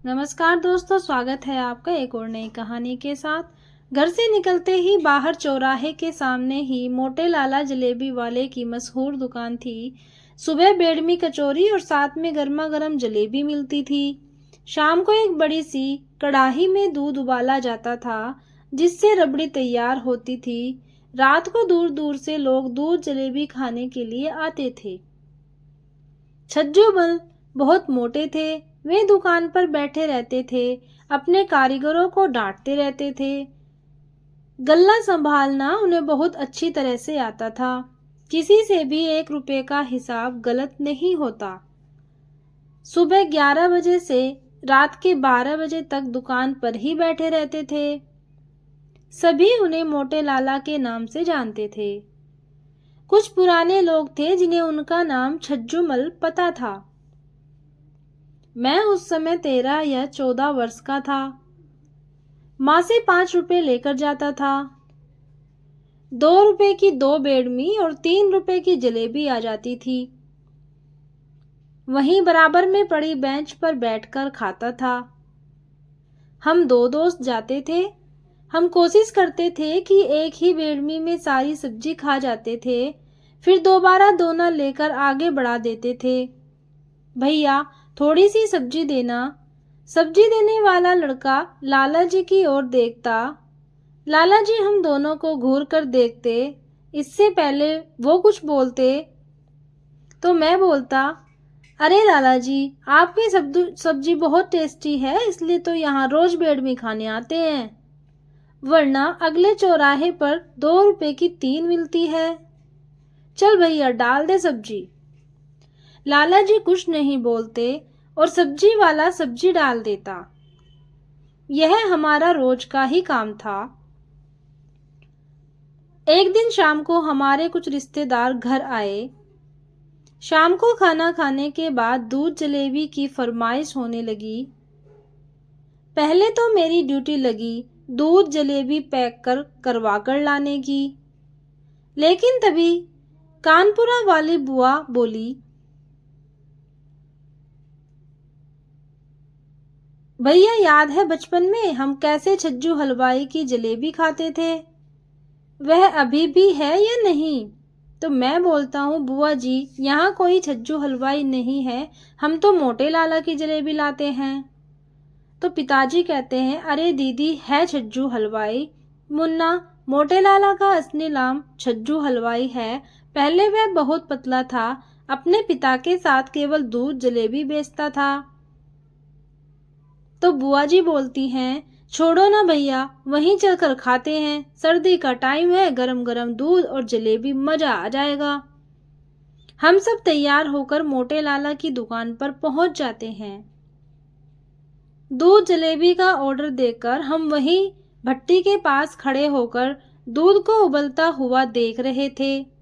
नमस्कार दोस्तों, स्वागत है आपका एक और नई कहानी के साथ। घर से निकलते ही बाहर चौराहे के सामने ही मोटे लाला जलेबी वाले की मशहूर दुकान थी। सुबह बेडमी कचौरी और साथ में गर्मा गर्म जलेबी मिलती थी। शाम को एक बड़ी सी कढ़ाई में दूध उबाला जाता था जिससे रबड़ी तैयार होती थी। रात को दूर दूर से लोग दूध जलेबी खाने के लिए आते थे। छज्जू बल बहुत मोटे थे। वे दुकान पर बैठे रहते थे, अपने कारीगरों को डांटते रहते थे। गल्ला संभालना उन्हें बहुत अच्छी तरह से आता था। किसी से भी 1 रुपए का हिसाब गलत नहीं होता। सुबह 11 बजे से रात के 12 बजे तक दुकान पर ही बैठे रहते थे। सभी उन्हें मोटे लाला के नाम से जानते थे। कुछ पुराने लोग थे जिन्हें उनका नाम छज्जूमल पता था। मैं उस समय 13 या 14 वर्ष का था। माँ से 5 रुपए लेकर जाता था। 2 रुपए की 2 बेडमी और 3 रुपए की जलेबी आ जाती थी। वहीं बराबर में पड़ी बेंच पर बैठकर खाता था। हम 2 दोस्त जाते थे। हम कोशिश करते थे कि एक ही बेडमी में सारी सब्जी खा जाते थे, फिर दोबारा दोना लेकर आगे बढ़ा देते थे। भैया, थोड़ी सी सब्जी देना। सब्जी देने वाला लड़का लाला जी की ओर देखता। लाला जी हम दोनों को घूर कर देखते। इससे पहले वो कुछ बोलते तो मैं बोलता, अरे लाला जी, आपकी सब्जी बहुत टेस्टी है, इसलिए तो यहाँ रोज बेडमी खाने आते हैं, वरना अगले चौराहे पर 2 रुपए की 3 मिलती है। चल भैया, डाल दे सब्जी। लाला जी कुछ नहीं बोलते और सब्जी वाला सब्जी डाल देता। यह हमारा रोज का ही काम था। एक दिन शाम को हमारे कुछ रिश्तेदार घर आए। शाम को खाना खाने के बाद दूध जलेबी की फरमाइश होने लगी। पहले तो मेरी ड्यूटी लगी दूध जलेबी पैक करवा कर लाने की, लेकिन तभी कानपुरा वाली बुआ बोली, भैया याद है बचपन में हम कैसे छज्जू हलवाई की जलेबी खाते थे? वह अभी भी है या नहीं? तो मैं बोलता हूँ, बुआ जी, यहाँ कोई छज्जू हलवाई नहीं है, हम तो मोटे लाला की जलेबी लाते हैं। तो पिताजी कहते हैं, अरे दीदी, है छज्जू हलवाई। मुन्ना, मोटे लाला का असली नाम छज्जू हलवाई है। पहले वह बहुत पतला था, अपने पिता के साथ केवल दूध जलेबी बेचता था। तो बुआ जी बोलती हैं, छोड़ो ना भैया, वहीं चलकर खाते हैं, सर्दी का टाइम है, गरम गरम दूध और जलेबी, मजा आ जाएगा। हम सब तैयार होकर मोटे लाला की दुकान पर पहुंच जाते हैं। दूध जलेबी का ऑर्डर देकर हम वहीं भट्टी के पास खड़े होकर दूध को उबलता हुआ देख रहे थे।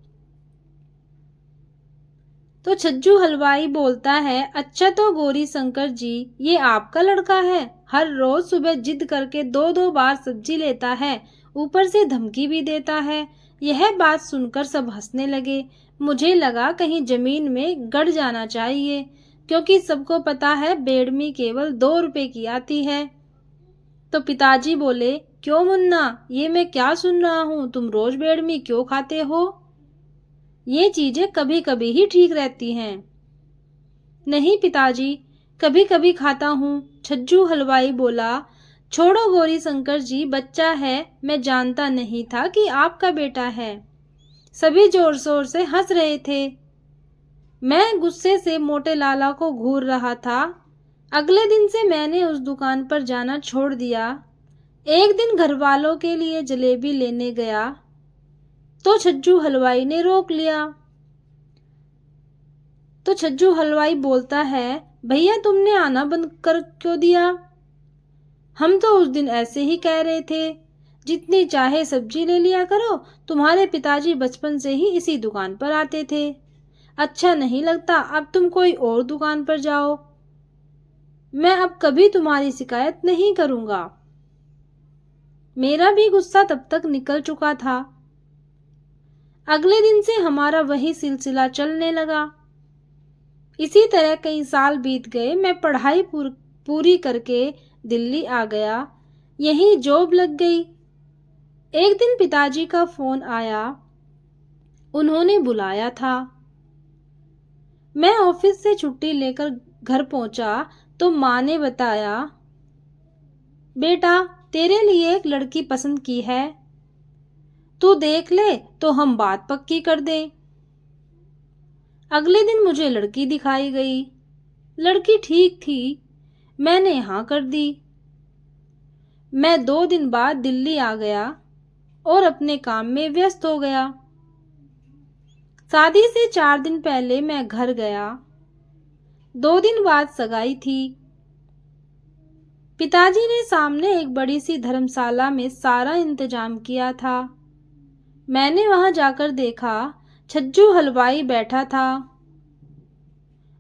तो छज्जू हलवाई बोलता है, अच्छा तो गौरी शंकर जी, ये आपका लड़का है, हर रोज सुबह जिद करके 2-2 बार सब्जी लेता है, ऊपर से धमकी भी देता है। यह बात सुनकर सब हंसने लगे। मुझे लगा कहीं जमीन में गड़ जाना चाहिए, क्योंकि सबको पता है बेडमी केवल 2 रुपए की आती है। तो पिताजी बोले, क्यों मुन्ना, ये मैं क्या सुन रहा हूँ, तुम रोज बेडमी क्यों खाते हो? ये चीजें कभी कभी ही ठीक रहती हैं। नहीं पिताजी, कभी कभी खाता हूँ, छज्जू हलवाई बोला। छोड़ो गौरी शंकर जी, बच्चा है, मैं जानता नहीं था कि आपका बेटा है। सभी जोर शोर से हंस रहे थे। मैं गुस्से से मोटे लाला को घूर रहा था। अगले दिन से मैंने उस दुकान पर जाना छोड़ दिया। एक दिन घर वालों के लिए जलेबी लेने गया तो छज्जू हलवाई ने रोक लिया। तो छज्जू हलवाई बोलता है, भैया तुमने आना बंद कर क्यों दिया? हम तो उस दिन ऐसे ही कह रहे थे, जितनी चाहे सब्जी ले लिया करो, तुम्हारे पिताजी बचपन से ही इसी दुकान पर आते थे। अच्छा नहीं लगता, अब तुम कोई और दुकान पर जाओ। मैं अब कभी तुम्हारी शिकायत नहीं करूंगा। मेरा भी गुस्सा तब तक निकल चुका था। अगले दिन से हमारा वही सिलसिला चलने लगा। इसी तरह कई साल बीत गए। मैं पढ़ाई पूरी करके दिल्ली आ गया। यहीं जॉब लग गई। एक दिन पिताजी का फोन आया, उन्होंने बुलाया था। मैं ऑफिस से छुट्टी लेकर घर पहुंचा तो माँ ने बताया, बेटा तेरे लिए एक लड़की पसंद की है, तू देख ले तो हम बात पक्की कर दें। अगले दिन मुझे लड़की दिखाई गई। लड़की ठीक थी, मैंने हाँ कर दी। मैं 2 दिन बाद दिल्ली आ गया और अपने काम में व्यस्त हो गया। शादी से 4 दिन पहले मैं घर गया। 2 दिन बाद सगाई थी। पिताजी ने सामने एक बड़ी सी धर्मशाला में सारा इंतजाम किया था। मैंने वहां जाकर देखा, छज्जू हलवाई बैठा था।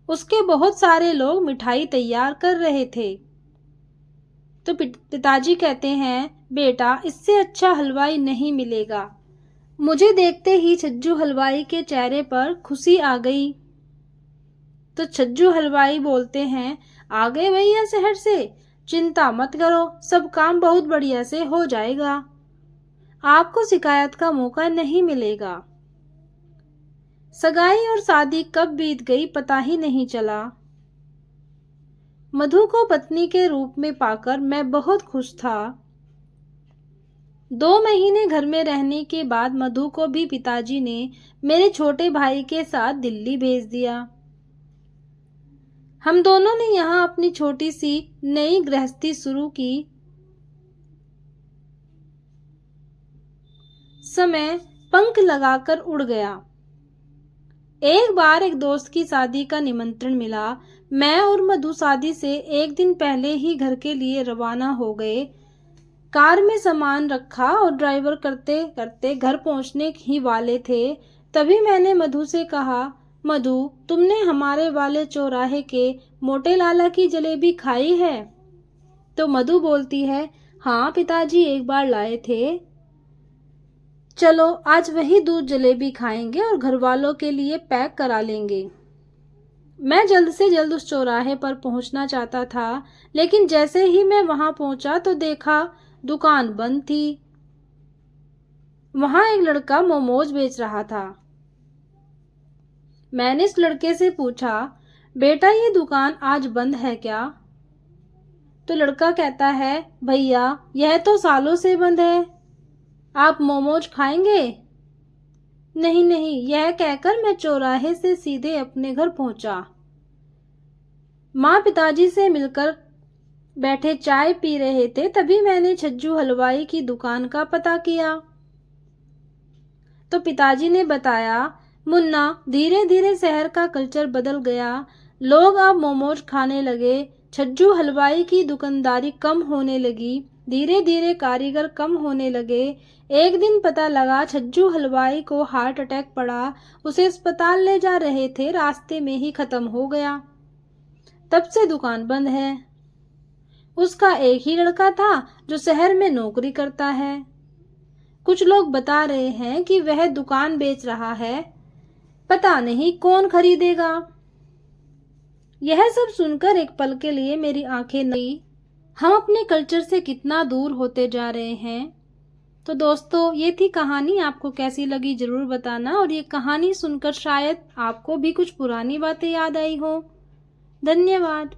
उसके बहुत सारे लोग मिठाई तैयार कर रहे थे। तो पिताजी कहते हैं, बेटा इससे अच्छा हलवाई नहीं मिलेगा। मुझे देखते ही छज्जू हलवाई के चेहरे पर खुशी आ गई। तो छज्जू हलवाई बोलते हैं, आ गए भैया शहर से, चिंता मत करो, सब काम बहुत बढ़िया से हो जाएगा, आपको शिकायत का मौका नहीं मिलेगा। सगाई और शादी कब बीत गई पता ही नहीं चला। मधु को पत्नी के रूप में पाकर मैं बहुत खुश था। 2 महीने घर में रहने के बाद मधु को भी पिताजी ने मेरे छोटे भाई के साथ दिल्ली भेज दिया। हम दोनों ने यहाँ अपनी छोटी सी नई गृहस्थी शुरू की। समय पंख लगाकर उड़ गया। एक बार एक दोस्त की शादी का निमंत्रण मिला। मैं और मधु शादी से 1 दिन पहले ही घर के लिए रवाना हो गए। कार में सामान रखा और ड्राइवर करते करते घर पहुंचने ही वाले थे। तभी मैंने मधु से कहा, मधु तुमने हमारे वाले चौराहे के मोटे लाला की जलेबी खाई है? तो मधु बोलती है, हाँ पिताजी एक बार लाए थे। चलो आज वही दूध जलेबी खाएंगे और घर वालों के लिए पैक करा लेंगे। मैं जल्द से जल्द उस चौराहे पर पहुंचना चाहता था, लेकिन जैसे ही मैं वहां पहुंचा तो देखा दुकान बंद थी। वहां एक लड़का मोमोज बेच रहा था। मैंने इस लड़के से पूछा, बेटा ये दुकान आज बंद है क्या? तो लड़का कहता है, भैया यह तो सालों से बंद है, आप मोमोज खाएंगे? नहीं नहीं, यह कहकर मैं चौराहे से सीधे अपने घर पहुंचा। माँ पिताजी से मिलकर बैठे चाय पी रहे थे। तभी मैंने छज्जू हलवाई की दुकान का पता किया। तो पिताजी ने बताया, मुन्ना धीरे धीरे शहर का कल्चर बदल गया, लोग अब मोमोज खाने लगे, छज्जू हलवाई की दुकानदारी कम होने लगी, धीरे धीरे कारीगर कम होने लगे। एक दिन पता लगा छज्जू हलवाई को हार्ट अटैक पड़ा, उसे अस्पताल ले जा रहे थे, रास्ते में ही खत्म हो गया। तब से दुकान बंद है। उसका एक ही लड़का था जो शहर में नौकरी करता है। कुछ लोग बता रहे हैं कि वह दुकान बेच रहा है, पता नहीं कौन खरीदेगा। यह सब सुनकर एक पल के लिए मेरी आंखें नई। हम अपने कल्चर से कितना दूर होते जा रहे हैं। तो दोस्तों ये थी कहानी, आपको कैसी लगी जरूर बताना। और ये कहानी सुनकर शायद आपको भी कुछ पुरानी बातें याद आई हो। धन्यवाद।